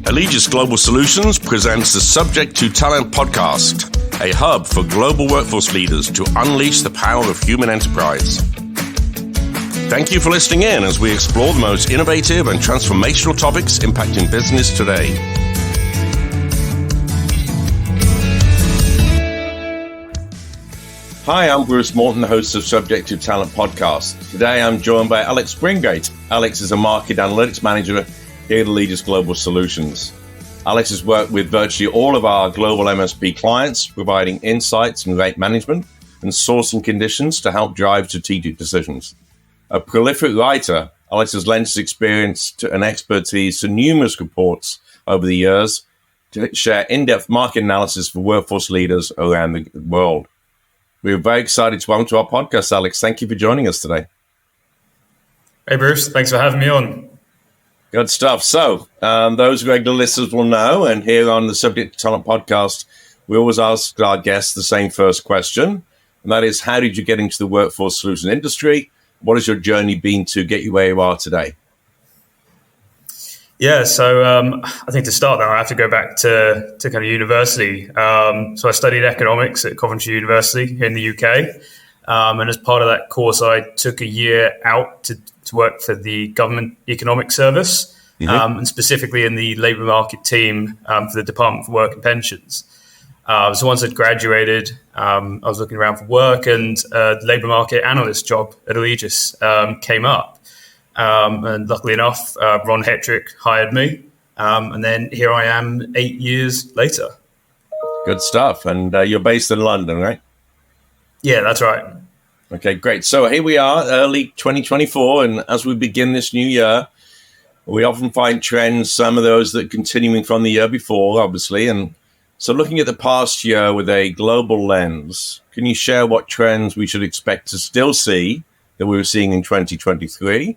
Allegis Global Solutions presents the Subject to Talent podcast, a hub for global workforce leaders to unleash the power of human enterprise. Thank you for listening in as we explore the most innovative and transformational topics impacting business today. Hi, I'm Bruce Morton, the host of Subject to Talent podcast. Today I'm joined by Alex Springate. Alex is a market analytics manager here at Allegis Global Solutions. Alex has worked with virtually all of our global MSP clients, providing insights and rate management and sourcing conditions to help drive strategic decisions. A prolific writer, Alex has lent his experience and expertise to numerous reports over the years to share in-depth market analysis for workforce leaders around the world. We're very excited to welcome to our podcast, Alex. Thank you for joining us today. Hey, Bruce. Thanks for having me on. Good stuff. So those regular listeners will know, and here on the Subject to Talent podcast, we always ask our guests the same first question, and that is, how did you get into the workforce solution industry? What has your journey been to get you where you are today? Yeah, so I think to start there, I have to go back to kind of university. So I studied economics at Coventry University in the UK. And as part of that course, I took a year out to work for the Government Economic Service, and specifically in the labour market team for the Department for Work and Pensions. So once I'd graduated, I was looking around for work, and the labour market analyst job at Allegis came up. And luckily enough, Ron Hetrick hired me. And then here I am 8 years later. Good stuff. And you're based in London, right? Yeah, that's right. Okay, great. So here we are, early 2024, and as we begin this new year, we often find trends, some of those that are continuing from the year before, obviously. And so looking at the past year with a global lens, can you share what trends we should expect to still see that we were seeing in 2023? And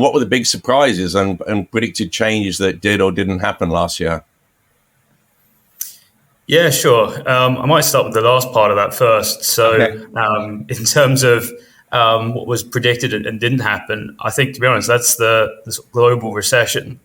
what were the big surprises and predicted changes that did or didn't happen last year? Yeah, sure. I might start with the last part of that first. So in terms of what was predicted and didn't happen, I think, to be honest, that's the global recession.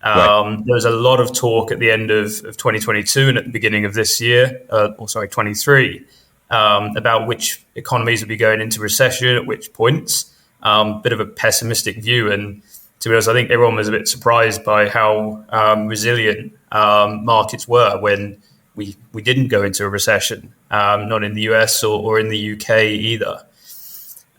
Right. There was a lot of talk at the end of 2022 and at the beginning of this year, 23, about which economies would be going into recession at which points. Bit of a pessimistic view. And to be honest, I think everyone was a bit surprised by how resilient markets were when we didn't go into a recession, not in the US or in the UK either.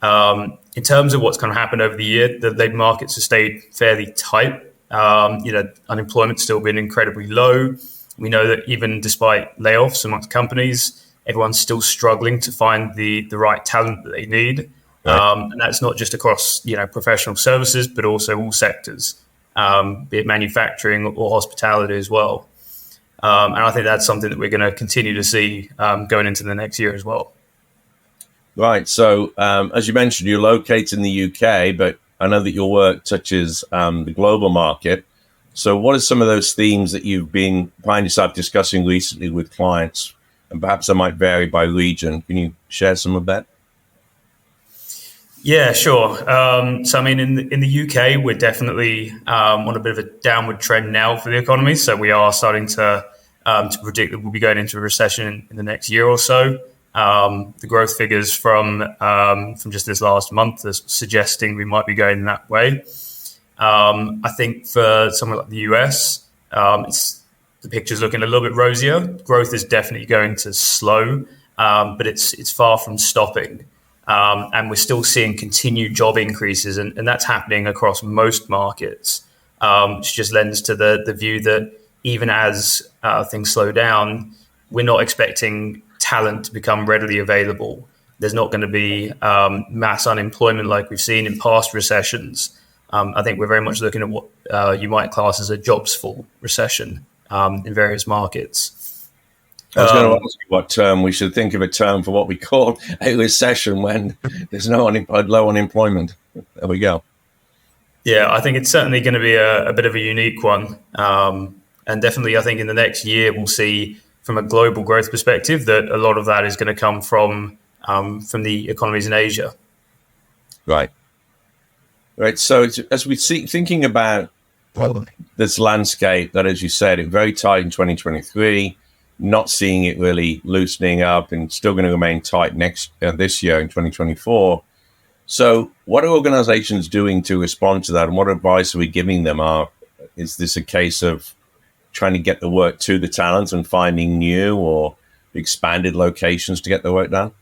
In terms of what's kind of happened over the year, the labour markets have stayed fairly tight. Unemployment's still been incredibly low. We know that even despite layoffs amongst companies, everyone's still struggling to find the right talent that they need. Right. And that's not just across, professional services, but also all sectors, be it manufacturing or hospitality as well. And I think that's something that we're going to continue to see going into the next year as well. Right. So, as you mentioned, you're located in the UK, but I know that your work touches the global market. So what are some of those themes that you've been finding yourself discussing recently with clients? And perhaps that might vary by region. Can you share some of that? Yeah, sure. So, I mean, in the UK, we're definitely on a bit of a downward trend now for the economy. So we are starting to predict that we'll be going into a recession in the next year or so. The growth figures from just this last month are suggesting we might be going that way. I think for somewhere like the US, the picture's looking a little bit rosier. Growth is definitely going to slow, but it's far from stopping. And we're still seeing continued job increases, and that's happening across most markets, which just lends to the view that even as things slow down, we're not expecting talent to become readily available. There's not going to be mass unemployment like we've seen in past recessions. I think we're very much looking at what you might class as a jobs full recession in various markets. I was going to ask you what term we should think of a term for what we call a recession when there's no low unemployment. There we go. Yeah, I think it's certainly going to be a bit of a unique one. And definitely, I think in the next year, we'll see from a global growth perspective that a lot of that is going to come from the economies in Asia. Right. Right. So as we see, thinking about this landscape that, as you said, it very tight in 2023, not seeing it really loosening up and still going to remain tight this year in 2024. So what are organizations doing to respond to that? And what advice are we giving them? Is this a case of trying to get the work to the talent and finding new or expanded locations to get the work done?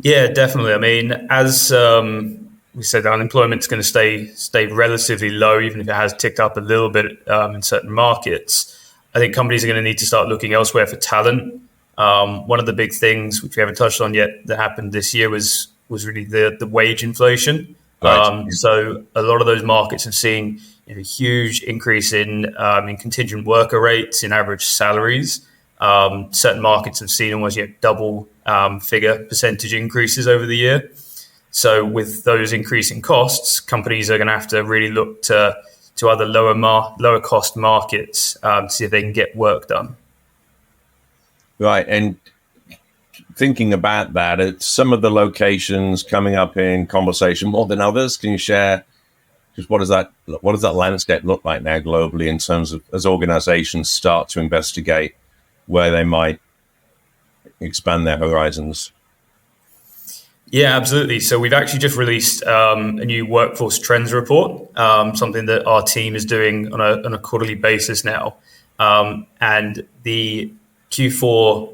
Yeah, definitely. I mean, as we said, unemployment's going to stay relatively low, even if it has ticked up a little bit in certain markets. I think companies are going to need to start looking elsewhere for talent. One of the big things, which we haven't touched on yet, that happened this year was really the wage inflation. Right. So a lot of those markets have seen a huge increase in contingent worker rates, in average salaries. Certain markets have seen almost double figure percentage increases over the year. So with those increasing costs, companies are going to have to really look to other lower cost markets to see if they can get work done. Right. And thinking about that, some of the locations coming up in conversation more than others. Can you share just what does that landscape look like now globally in terms of as organizations start to investigate where they might expand their horizons? Yeah, absolutely. So we've actually just released a new workforce trends report, something that our team is doing on a quarterly basis now. And the Q4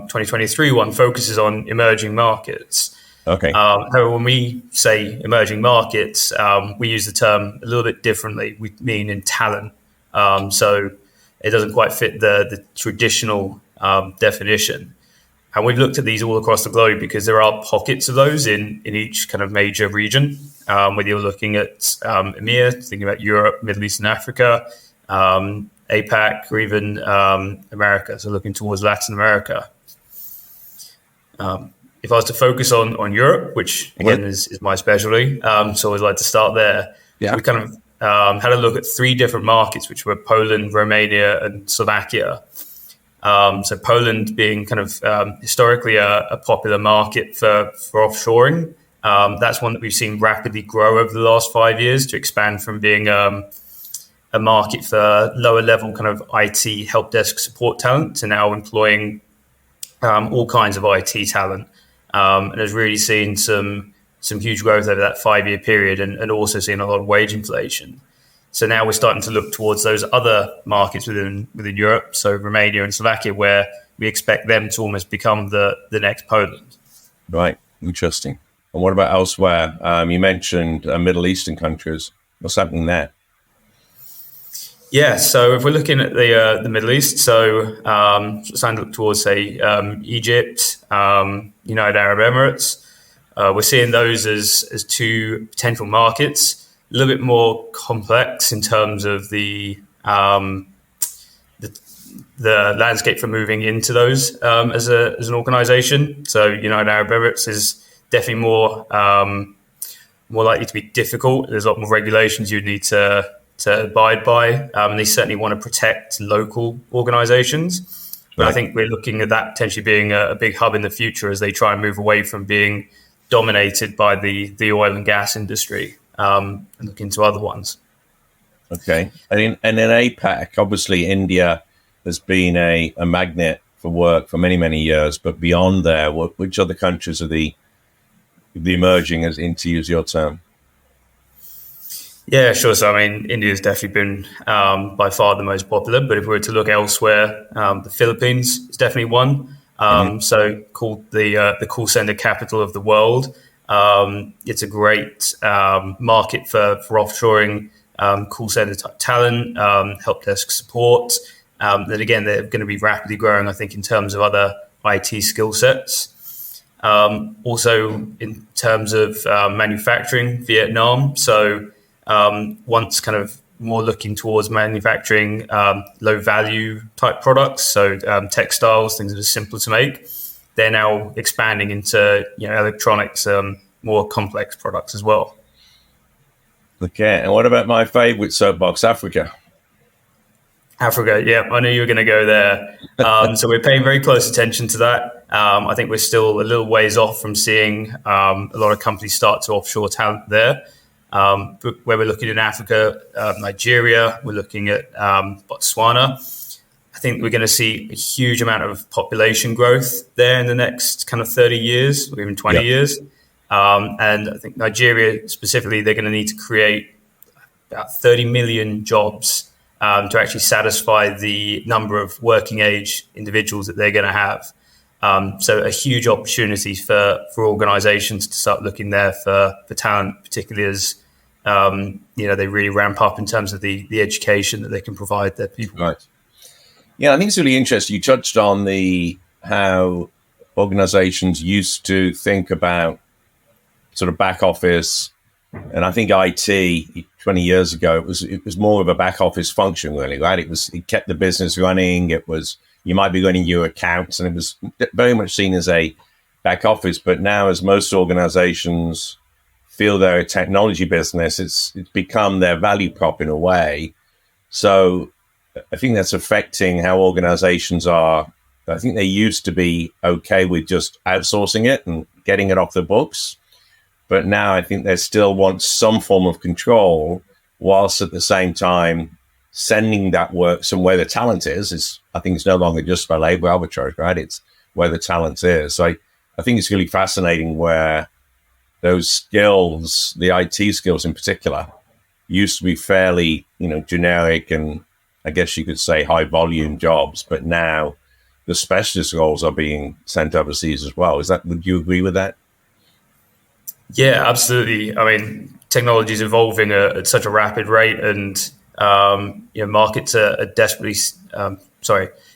2023 one focuses on emerging markets. Okay. However, when we say emerging markets, we use the term a little bit differently. We mean in talent. So it doesn't quite fit the traditional definition. And we've looked at these all across the globe because there are pockets of those in each kind of major region. Whether you're looking at EMEA, thinking about Europe, Middle East and Africa, APAC, or even America, so looking towards Latin America. If I was to focus on Europe, which again is my specialty, so I always like to start there. Yeah. We kind of had a look at three different markets, which were Poland, Romania, and Slovakia. So Poland being kind of historically a popular market for offshoring. That's one that we've seen rapidly grow over the last 5 years to expand from being a market for lower level kind of IT help desk support talent to now employing all kinds of IT talent, and has really seen some huge growth over that 5 year period, and also seen a lot of wage inflation. So now we're starting to look towards those other markets within Europe, so Romania and Slovakia, where we expect them to almost become the next Poland. Right. Interesting. And what about elsewhere? You mentioned Middle Eastern countries. What's happening there? Yeah, so if we're looking at the Middle East, so starting to look towards, say, Egypt, United Arab Emirates, we're seeing those as two potential markets. A little bit more complex in terms of the landscape for moving into those as an organization. So United Arab Emirates is definitely more likely to be difficult. There's a lot more regulations you'd need to abide by, and they certainly want to protect local organizations. But I think we're looking at that potentially being a big hub in the future as they try and move away from being dominated by the oil and gas industry. And look into other ones. Okay. And in APAC, obviously India has been a magnet for work for many, many years. But beyond there, which other countries are the emerging, as to use your term? Yeah, sure. So, I mean, India has definitely been by far the most popular. But if we were to look elsewhere, the Philippines is definitely one. So called the call center capital of the world. It's a great market for offshoring call center type talent, help desk support. Then again, they're going to be rapidly growing, I think, in terms of other IT skill sets. Also, in terms of manufacturing, Vietnam. So once kind of more looking towards manufacturing low value type products, so textiles, things that are simpler to make. They're now expanding into electronics, more complex products as well. Okay, and what about my favorite soapbox, Africa? Africa, yeah, I knew you were going to go there. So we're paying very close attention to that. I think we're still a little ways off from seeing a lot of companies start to offshore talent there. But where we're looking in Africa, Nigeria, we're looking at Botswana. I think we're going to see a huge amount of population growth there in the next kind of 30 years or even 20 years. And I think Nigeria specifically, they're going to need to create about 30 million jobs to actually satisfy the number of working age individuals that they're going to have. So a huge opportunity for organizations to start looking there for talent, particularly as they really ramp up in terms of the education that they can provide their people. Right. Yeah, I think it's really interesting. You touched on how organizations used to think about sort of back office, and I think IT 20 years ago it was more of a back office function, really, right? It kept the business running. It was, you might be running your accounts, and it was very much seen as a back office. But now, as most organizations feel they're a technology business, it's become their value prop in a way. So I think that's affecting how organizations are. I think they used to be okay with just outsourcing it and getting it off the books. But now I think they still want some form of control, whilst at the same time sending that work somewhere the talent is. I think it's no longer just by labor arbitrage, right? It's where the talent is. So I think it's really fascinating where those skills, the IT skills in particular, used to be fairly, generic and I guess you could say high volume jobs, but now the specialist roles are being sent overseas as well. Would you agree with that? Yeah, absolutely. I mean, technology is evolving at such a rapid rate, and markets are desperately,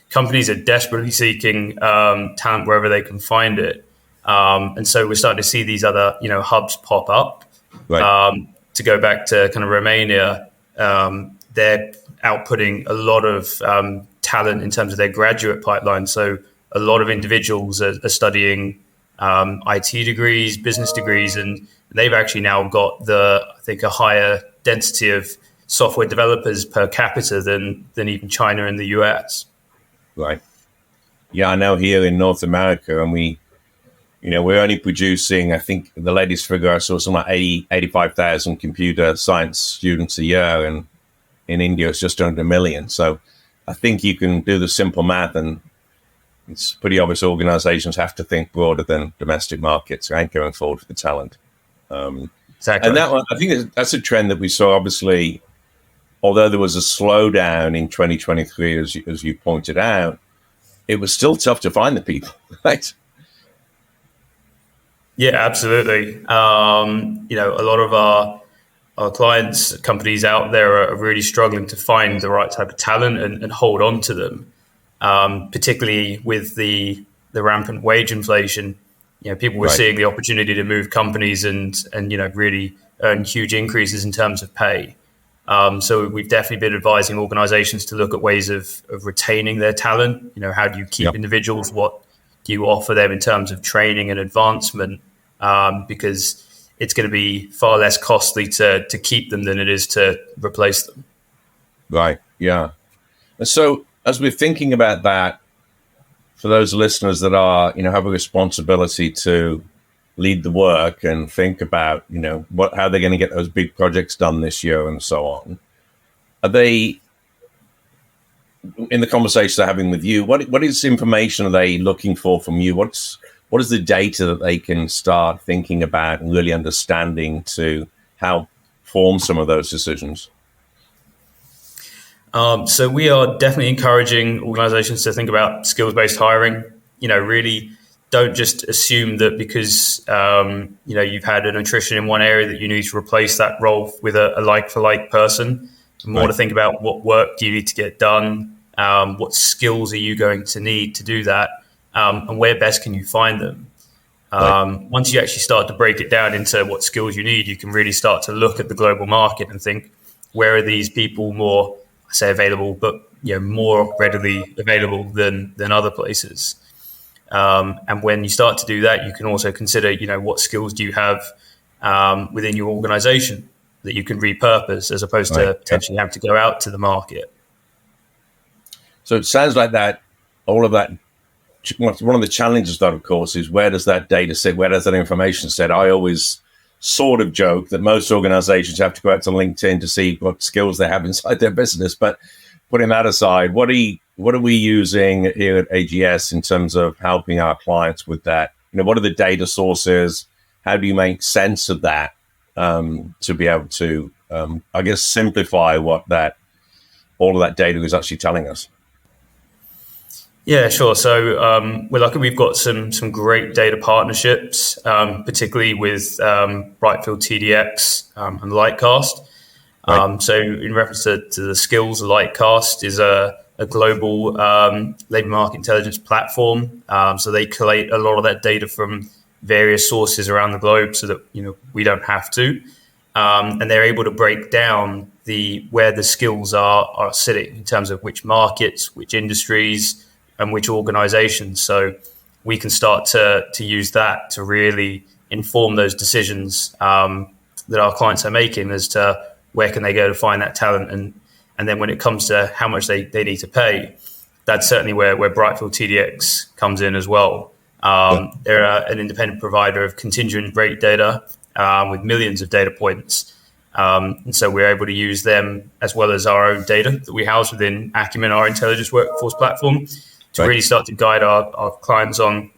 companies are desperately seeking talent wherever they can find it. And so we're starting to see these other, hubs pop up. Right. To go back to kind of Romania, they're outputting a lot of talent in terms of their graduate pipeline. So a lot of individuals are studying IT degrees, business degrees, and they've actually now got a higher density of software developers per capita than even China and the US. Right. Yeah, I know here in North America, and we're only producing, I think the latest figure I saw, something like 85,000 computer science students a year, and in India it's just under 1 million. So I think you can do the simple math, and it's pretty obvious organizations have to think broader than domestic markets, right, going forward for the talent. Exactly. And I think that's a trend that we saw, obviously, although there was a slowdown in 2023, as you pointed out, it was still tough to find the people, right? Yeah, absolutely. A lot of our clients, companies out there are really struggling to find the right type of talent and hold on to them, particularly with the rampant wage inflation. People were seeing the opportunity to move companies and really earn huge increases in terms of pay. So we've definitely been advising organizations to look at ways of retaining their talent. How do you keep individuals? What do you offer them in terms of training and advancement? Because it's going to be far less costly to keep them than it is to replace them. Right. Yeah. And so as we're thinking about that, for those listeners that are, have a responsibility to lead the work and think about, how they're going to get those big projects done this year and so on, are they, in the conversation they're having with you, what is information are they looking for from you? What is the data that they can start thinking about and really understanding to help form some of those decisions? So we are definitely encouraging organizations to think about skills-based hiring. Really don't just assume that because, you've had an attrition in one area that you need to replace that role with a like-for-like person. More to think about what work do you need to get done, what skills are you going to need to do that, and where best can you find them. Once you actually start to break it down into what skills you need, you can really start to look at the global market and think, where are these people more, I say available, but more readily available than other places. And when you start to do that, you can also consider, what skills do you have within your organization that you can repurpose as opposed to potentially having to go out to the market. So it sounds like that all of that one of the challenges, though, of course, is where does that data sit? Where does that information sit? I always sort of joke that most organizations have to go out to LinkedIn to see what skills they have inside their business. But putting that aside, what are we using here at AGS in terms of helping our clients with that? What are the data sources? How do you make sense of that to be able to, I guess, simplify what all of that data is actually telling us? Yeah, sure. So we're lucky we've got some great data partnerships, particularly with Brightfield TDX and Lightcast. Right. So in reference to the skills, Lightcast is a global labor market intelligence platform. So they collate a lot of that data from various sources around the globe so that we don't have to. And they're able to break down where the skills are sitting in terms of which markets, which industries, and which organizations. So we can start to use that to really inform those decisions that our clients are making as to where can they go to find that talent. And then when it comes to how much they need to pay, that's certainly where Brightfield TDX comes in as well. They're an independent provider of contingent rate data with millions of data points. And so we're able to use them as well as our own data that we house within Acumen, our intelligence workforce platform, to really start to guide our clients on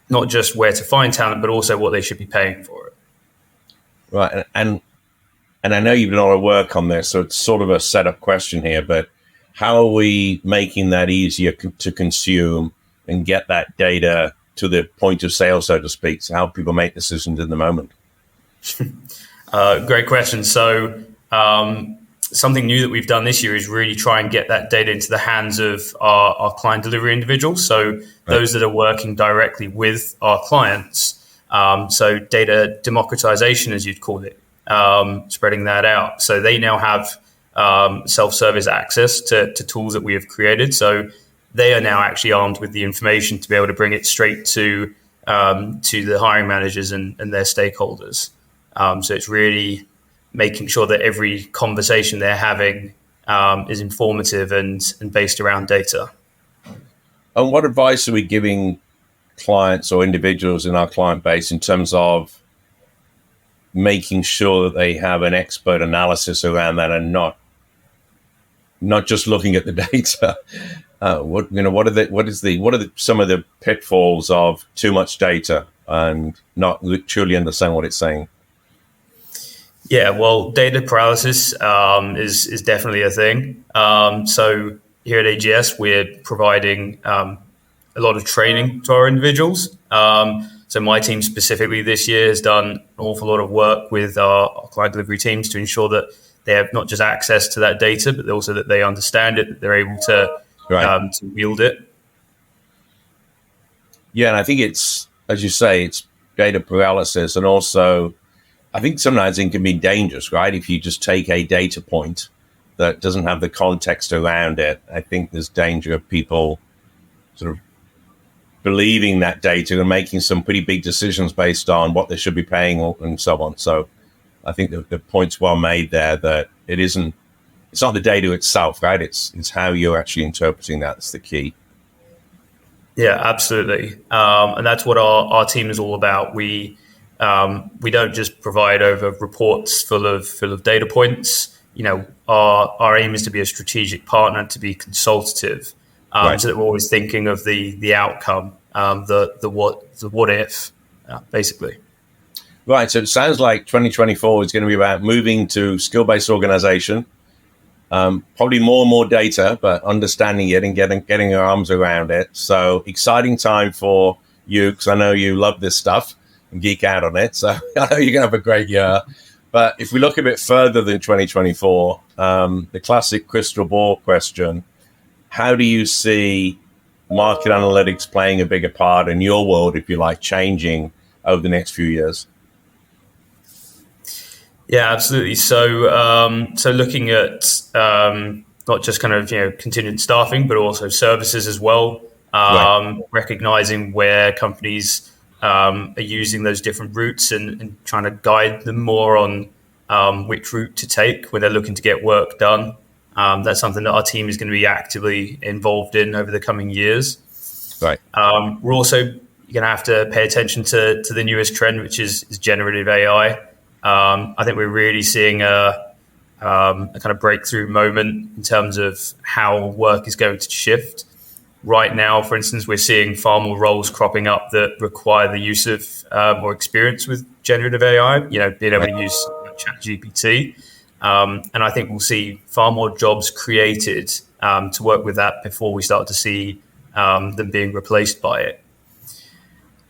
not just where to find talent, but also what they should be paying for it. Right. And I know you've done a lot of work on this, so it's sort of a setup question here, but how are we making that easier to consume and get that data to the point of sale, so to speak, to help people make decisions in the moment? Great question. So something new that we've done this year is really try and get that data into the hands of our client delivery individuals. So those that are working directly with our clients. So data democratization, as you'd call it, spreading that out. So they now have self-service access to tools that we have created. So they are now actually armed with the information to be able to bring it straight to the hiring managers and their stakeholders. So it's really making sure that every conversation they're having is informative and based around data. And what advice are we giving clients or individuals in our client base in terms of making sure that they have an expert analysis around that and not just looking at the data? What are some of the pitfalls of too much data and not truly understand what it's saying? Yeah, well, data paralysis is definitely a thing. So here at AGS, we're providing a lot of training to our individuals. So my team specifically this year has done an awful lot of work with our client delivery teams to ensure that they have not just access to that data, but also that they understand it, that they're able to wield it. Yeah, and I think it's, as you say, it's data paralysis, and also I think sometimes it can be dangerous, right? If you just take a data point that doesn't have the context around it, I think there's danger of people sort of believing that data and making some pretty big decisions based on what they should be paying and so on. So I think the point's well made there that it's not the data itself, right? It's how you're actually interpreting that. That's the key. Yeah, absolutely. And that's what our team is all about. We don't just provide over reports full of data points. Our aim is to be a strategic partner, to be consultative, so that we're always thinking of the outcome, the what if, basically. Right. So it sounds like 2024 is going to be about moving to skill-based organization, probably more and more data, but understanding it and getting your arms around it. So exciting time for you, because I know you love this stuff and geek out on it. So I know you're going to have a great year. But if we look a bit further than 2024, the classic crystal ball question, how do you see market analytics playing a bigger part in your world, if you like, changing over the next few years? Yeah, absolutely. So looking at not just kind of contingent staffing, but also services as well, recognizing where companies are using those different routes and trying to guide them more on which route to take when they're looking to get work done. That's something that our team is going to be actively involved in over the coming years. Right. We're also going to have to pay attention to the newest trend, which is generative AI. I think we're really seeing a kind of breakthrough moment in terms of how work is going to shift. Right now, for instance, we're seeing far more roles cropping up that require the use of or experience with generative AI, being able to use ChatGPT. And I think we'll see far more jobs created to work with that before we start to see them being replaced by it.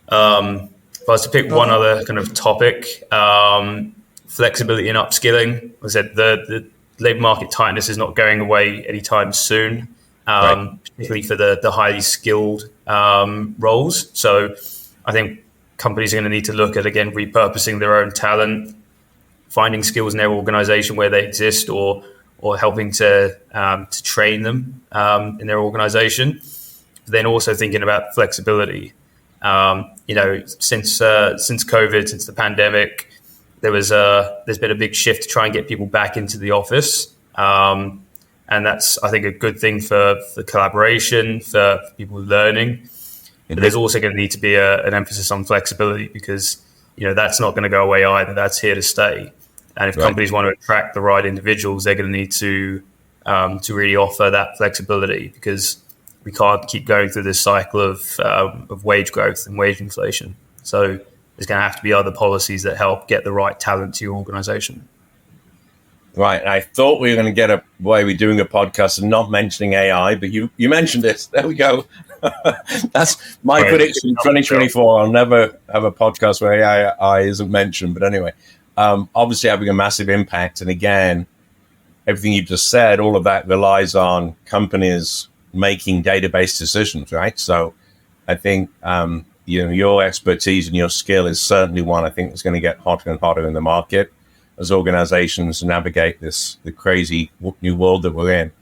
If I was to pick one other kind of topic, flexibility and upskilling. As I said, the labour market tightness is not going away anytime soon, particularly for the highly skilled roles. So I think companies are going to need to look at, again, repurposing their own talent, finding skills in their organisation where they exist, or helping to train them in their organisation. Then also thinking about flexibility. Since COVID, since the pandemic, there's been a big shift to try and get people back into the office, and that's, I think, a good thing for collaboration, for people learning. But there's also going to need to be an emphasis on flexibility, because that's not going to go away either. That's here to stay. And if companies want to attract the right individuals, they're going to need to really offer that flexibility, because we can't keep going through this cycle of wage growth and wage inflation. So there's going to have to be other policies that help get the right talent to your organization. Right. I thought we were going to get away with doing a podcast and not mentioning AI, but you mentioned it. There we go. That's my prediction in 2024. I'll never have a podcast where AI isn't mentioned. But anyway, obviously having a massive impact. And again, everything you just said, all of that relies on companies making database decisions, right? So I think your expertise and your skill is certainly one I think that's going to get hotter and hotter in the market as organizations navigate the crazy new world that we're in.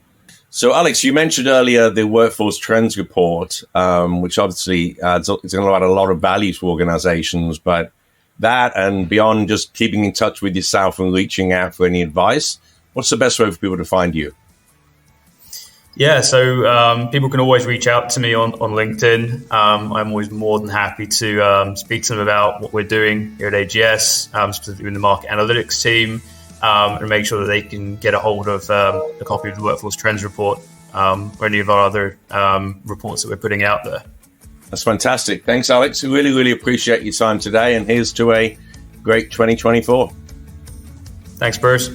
So, Alex, you mentioned earlier the Workforce Trends Report, which obviously it's going to add a lot of value to organizations, but that and beyond just keeping in touch with yourself and reaching out for any advice, what's the best way for people to find you? Yeah, so people can always reach out to me on LinkedIn. I'm always more than happy to speak to them about what we're doing here at AGS, specifically in the market analytics team, and make sure that they can get a hold of a copy of the Workforce Trends Report or any of our other reports that we're putting out there. That's fantastic. Thanks, Alex. We really, really appreciate your time today, and here's to a great 2024. Thanks, Bruce.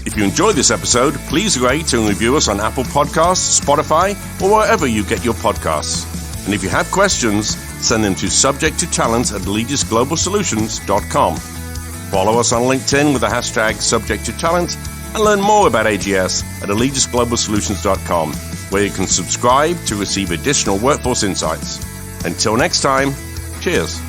If you enjoyed this episode, please rate and review us on Apple Podcasts, Spotify, or wherever you get your podcasts. And if you have questions, send them to subject2talent@allegisglobalsolutions.com. Follow us on LinkedIn with the hashtag subject2talent, and learn more about AGS at allegis.globalsolutions.com, where you can subscribe to receive additional workforce insights. Until next time, cheers.